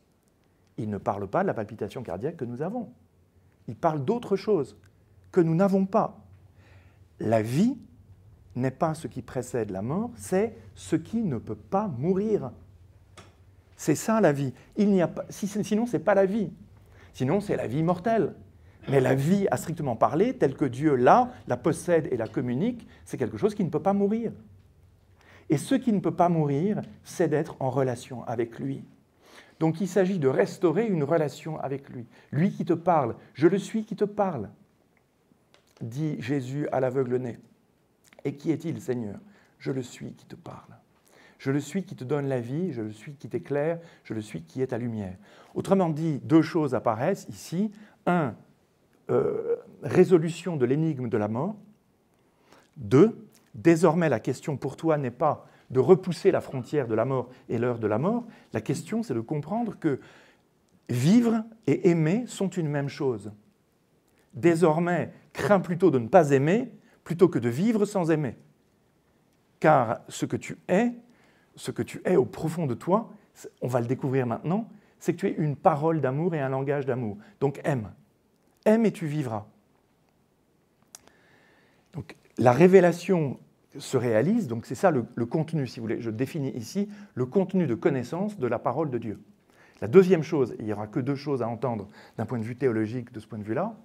il ne parle pas de la palpitation cardiaque que nous avons. Il parle d'autre chose que nous n'avons pas. La vie n'est pas ce qui précède la mort, c'est ce qui ne peut pas mourir. C'est ça la vie. Il n'y a pas, sinon, ce n'est pas la vie. Sinon, c'est la vie mortelle. Mais la vie, à strictement parler, telle que Dieu la possède et la communique, c'est quelque chose qui ne peut pas mourir. Et ce qui ne peut pas mourir, c'est d'être en relation avec lui. Donc il s'agit de restaurer une relation avec lui. Lui qui te parle, je le suis qui te parle, dit Jésus à l'aveugle-né. Et qui est-il, Seigneur? Je le suis qui te parle. Je le suis qui te donne la vie, je le suis qui t'éclaire, je le suis qui est ta lumière. Autrement dit, deux choses apparaissent ici. Un, résolution de l'énigme de la mort. Deux, désormais la question pour toi n'est pas de repousser la frontière de la mort et l'heure de la mort. La question, c'est de comprendre que vivre et aimer sont une même chose. Désormais, crains plutôt de ne pas aimer plutôt que de vivre sans aimer. Car ce que tu es au profond de toi, on va le découvrir maintenant, c'est que tu es une parole d'amour et un langage d'amour. Donc aime. Aime et tu vivras. Donc la révélation se réalise, donc c'est ça le contenu, si vous voulez. Je définis ici le contenu de connaissance de la parole de Dieu. La deuxième chose, il n'y aura que deux choses à entendre d'un point de vue théologique de ce point de vue-là,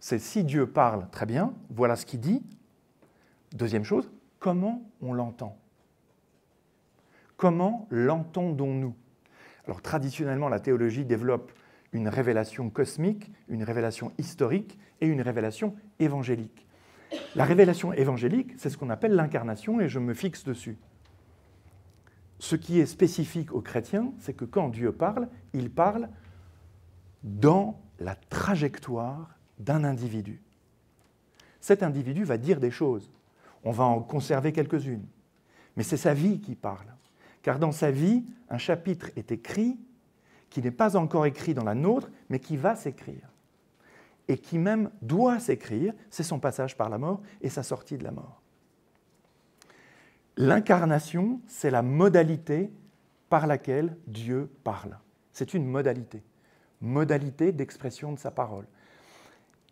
C'est si Dieu parle, très bien, voilà ce qu'il dit. Deuxième chose, comment on l'entend? Comment l'entendons-nous? Alors traditionnellement, la théologie développe une révélation cosmique, une révélation historique et une révélation évangélique. La révélation évangélique, c'est ce qu'on appelle l'incarnation et je me fixe dessus. Ce qui est spécifique aux chrétiens, c'est que quand Dieu parle, il parle dans la trajectoire d'un individu. Cet individu va dire des choses. On va en conserver quelques-unes. Mais c'est sa vie qui parle. Car dans sa vie, un chapitre est écrit qui n'est pas encore écrit dans la nôtre, mais qui va s'écrire. Et qui même doit s'écrire, c'est son passage par la mort et sa sortie de la mort. L'incarnation, c'est la modalité par laquelle Dieu parle. C'est une modalité d'expression de sa parole.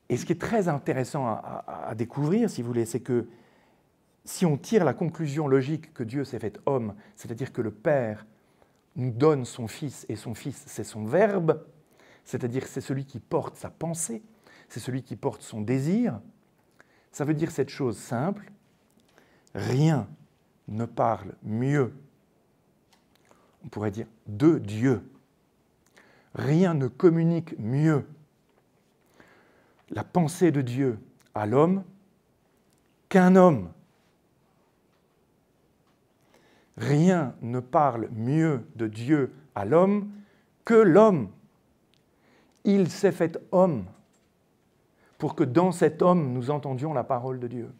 Et ce qui est très intéressant à découvrir, si vous voulez, c'est que si on tire la conclusion logique que Dieu s'est fait homme, c'est-à-dire que le Père nous donne son Fils, et son Fils, c'est son Verbe, c'est-à-dire c'est celui qui porte sa pensée, c'est celui qui porte son désir, ça veut dire cette chose simple, rien ne parle mieux, on pourrait dire, de Dieu. Rien ne communique mieux la pensée de Dieu à l'homme qu'un homme. Rien ne parle mieux de Dieu à l'homme que l'homme. Il s'est fait homme pour que dans cet homme, nous entendions la parole de Dieu.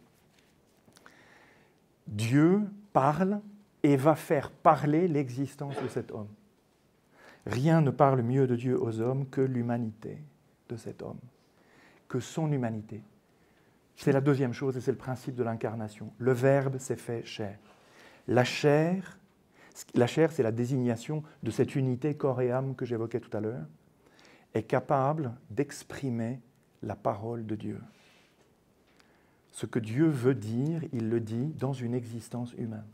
Dieu parle et va faire parler l'existence de cet homme. Rien ne parle mieux de Dieu aux hommes que l'humanité de cet homme, que son humanité. C'est la deuxième chose et c'est le principe de l'incarnation. Le Verbe s'est fait chair. La chair, c'est la désignation de cette unité corps et âme que j'évoquais tout à l'heure, est capable d'exprimer la parole de Dieu. Ce que Dieu veut dire, il le dit dans une existence humaine.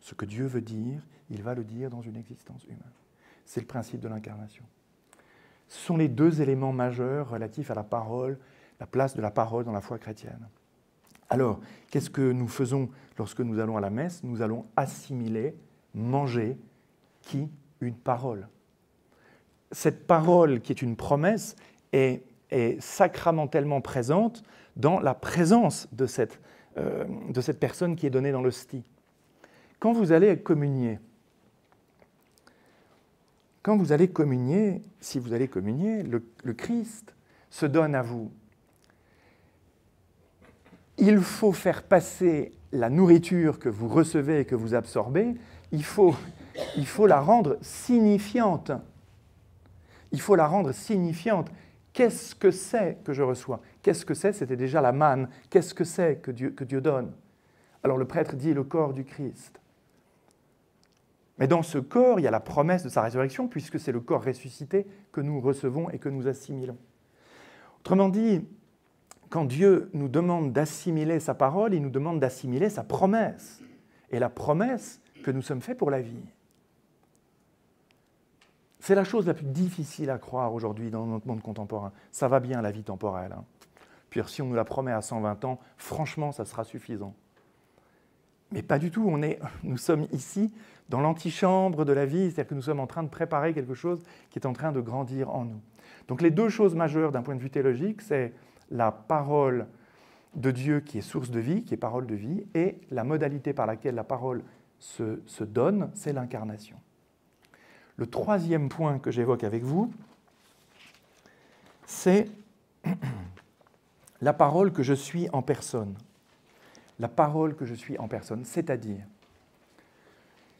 Ce que Dieu veut dire, il va le dire dans une existence humaine. C'est le principe de l'incarnation. Ce sont les deux éléments majeurs relatifs à la parole, la place de la parole dans la foi chrétienne. Alors, qu'est-ce que nous faisons lorsque nous allons à la messe? Nous allons assimiler, manger, une parole. Cette parole qui est une promesse est sacramentellement présente dans la présence de cette personne qui est donnée dans l'hostie. Quand vous allez communier, si vous allez communier, le Christ se donne à vous. Il faut faire passer la nourriture que vous recevez et que vous absorbez, il faut la rendre signifiante. Il faut la rendre signifiante. Qu'est-ce que c'est que je reçois? Qu'est-ce que c'est? C'était déjà la manne. Qu'est-ce que c'est que Dieu donne? Alors le prêtre dit le corps du Christ. Mais dans ce corps, il y a la promesse de sa résurrection, puisque c'est le corps ressuscité que nous recevons et que nous assimilons. Autrement dit, quand Dieu nous demande d'assimiler sa parole, il nous demande d'assimiler sa promesse. Et la promesse que nous sommes faits pour la vie. C'est la chose la plus difficile à croire aujourd'hui dans notre monde contemporain. Ça va bien, la vie temporelle. Puis si on nous la promet à 120 ans, franchement, ça sera suffisant. Mais pas du tout. Nous sommes ici dans l'antichambre de la vie, c'est-à-dire que nous sommes en train de préparer quelque chose qui est en train de grandir en nous. Donc les deux choses majeures d'un point de vue théologique, c'est la parole de Dieu qui est source de vie, qui est parole de vie, et la modalité par laquelle la parole se donne, c'est l'incarnation. Le troisième point que j'évoque avec vous, c'est la parole que je suis en personne. La parole que je suis en personne, c'est-à-dire,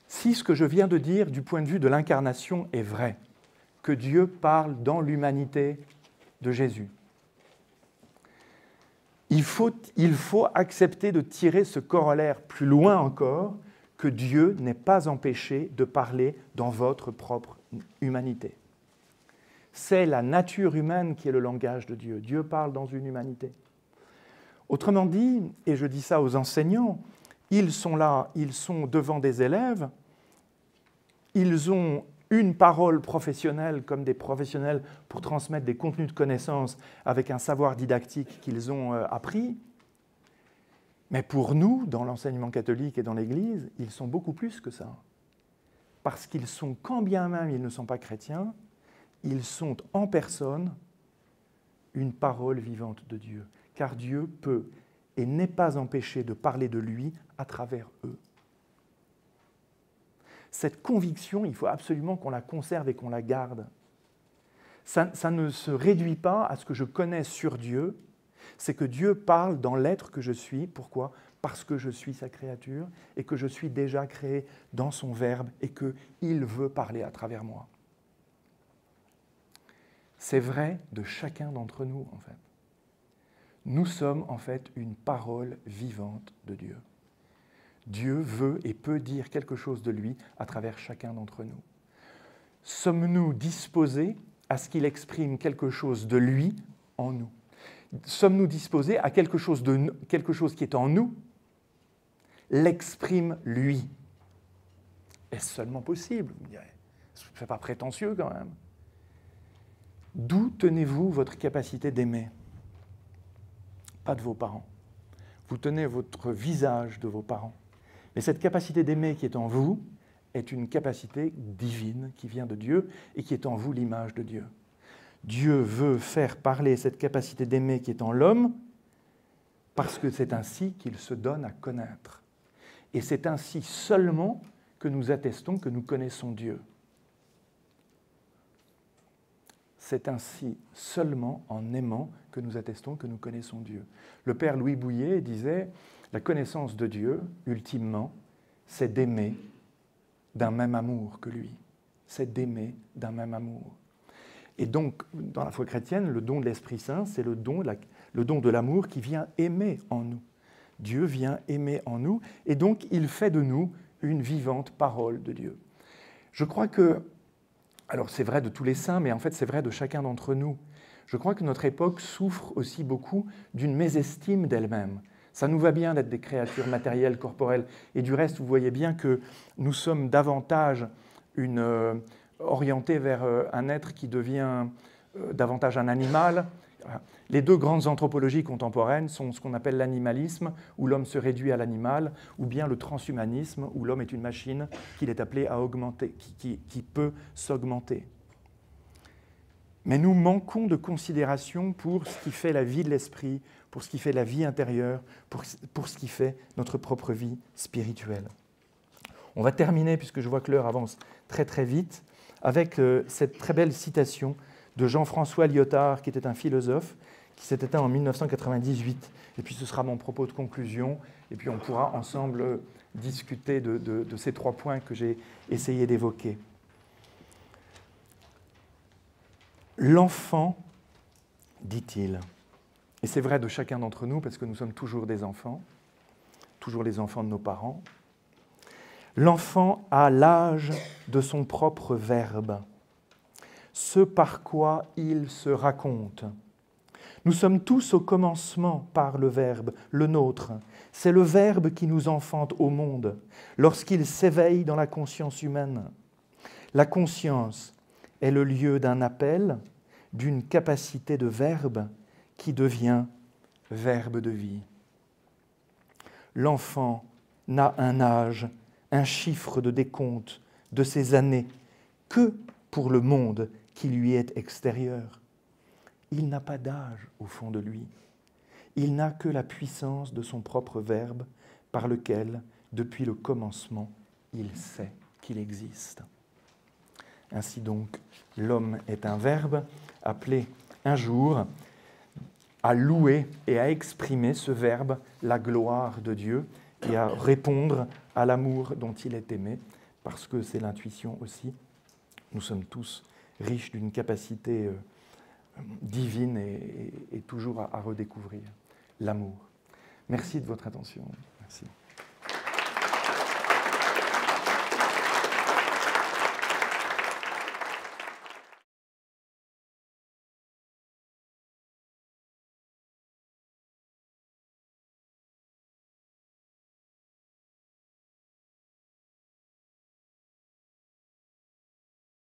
si ce que je viens de dire du point de vue de l'incarnation est vrai, que Dieu parle dans l'humanité de Jésus, il faut accepter de tirer ce corollaire plus loin encore, que Dieu n'est pas empêché de parler dans votre propre humanité. C'est la nature humaine qui est le langage de Dieu. Dieu parle dans une humanité. Autrement dit, et je dis ça aux enseignants, ils sont là, ils sont devant des élèves, ils ont une parole professionnelle comme des professionnels pour transmettre des contenus de connaissances avec un savoir didactique qu'ils ont appris. Mais pour nous, dans l'enseignement catholique et dans l'Église, ils sont beaucoup plus que ça. Parce qu'ils sont, quand bien même ils ne sont pas chrétiens, ils sont en personne une parole vivante de Dieu. Car Dieu peut et n'est pas empêché de parler de lui à travers eux. Cette conviction, il faut absolument qu'on la conserve et qu'on la garde. Ça ne se réduit pas à ce que je connais sur Dieu, c'est que Dieu parle dans l'être que je suis. Pourquoi ? Parce que je suis sa créature et que je suis déjà créé dans son Verbe et qu'il veut parler à travers moi. C'est vrai de chacun d'entre nous, en fait. Nous sommes, en fait, une parole vivante de Dieu. Dieu veut et peut dire quelque chose de lui à travers chacun d'entre nous. Sommes-nous disposés à ce qu'il exprime quelque chose de lui en nous ? Sommes-nous disposés à quelque chose qui est en nous, l'exprime lui ? Est-ce seulement possible ? Vous me direz. Ce n'est pas prétentieux quand même. D'où tenez-vous votre capacité d'aimer ? Pas de vos parents. Vous tenez votre visage de vos parents. Mais cette capacité d'aimer qui est en vous est une capacité divine qui vient de Dieu et qui est en vous l'image de Dieu. Dieu veut faire parler cette capacité d'aimer qui est en l'homme parce que c'est ainsi qu'il se donne à connaître. Et c'est ainsi seulement que nous attestons que nous connaissons Dieu. C'est ainsi seulement en aimant que nous attestons que nous connaissons Dieu. Le père Louis Bouillet disait « La connaissance de Dieu, ultimement, c'est d'aimer d'un même amour que lui. C'est d'aimer d'un même amour. » Et donc, dans la foi chrétienne, le don de l'Esprit Saint, c'est le don de l'amour qui vient aimer en nous. Dieu vient aimer en nous, et donc il fait de nous une vivante parole de Dieu. Je crois que, alors c'est vrai de tous les saints, mais en fait c'est vrai de chacun d'entre nous. Je crois que notre époque souffre aussi beaucoup d'une mésestime d'elle-même. Ça nous va bien d'être des créatures matérielles, corporelles, et du reste, vous voyez bien que nous sommes davantage orientés vers un être qui devient davantage un animal. Les deux grandes anthropologies contemporaines sont ce qu'on appelle l'animalisme, où l'homme se réduit à l'animal, ou bien le transhumanisme, où l'homme est une machine qu'il est appelé à augmenter, qui peut s'augmenter. Mais nous manquons de considération pour ce qui fait la vie de l'esprit, pour ce qui fait la vie intérieure, pour ce qui fait notre propre vie spirituelle. On va terminer, puisque je vois que l'heure avance très très vite, avec cette très belle citation de Jean-François Lyotard, qui était un philosophe, qui s'est éteint en 1998. Et puis ce sera mon propos de conclusion, et puis on pourra ensemble discuter de ces 3 points que j'ai essayé d'évoquer. L'enfant, dit-il, et c'est vrai de chacun d'entre nous, parce que nous sommes toujours des enfants, toujours les enfants de nos parents, l'enfant a l'âge de son propre verbe, ce par quoi il se raconte. Nous sommes tous au commencement par le Verbe, le nôtre. C'est le Verbe qui nous enfante au monde, lorsqu'il s'éveille dans la conscience humaine. La conscience est le lieu d'un appel, d'une capacité de verbe qui devient verbe de vie. L'enfant n'a un âge, un chiffre de décompte de ses années que pour le monde qui lui est extérieur. Il n'a pas d'âge au fond de lui. Il n'a que la puissance de son propre verbe par lequel, depuis le commencement, il sait qu'il existe. Ainsi donc, l'homme est un verbe appelé un jour à louer et à exprimer ce verbe, la gloire de Dieu, et à répondre à l'amour dont il est aimé, parce que c'est l'intuition aussi. Nous sommes tous riches d'une capacité divine et toujours à redécouvrir l'amour. Merci de votre attention. Merci.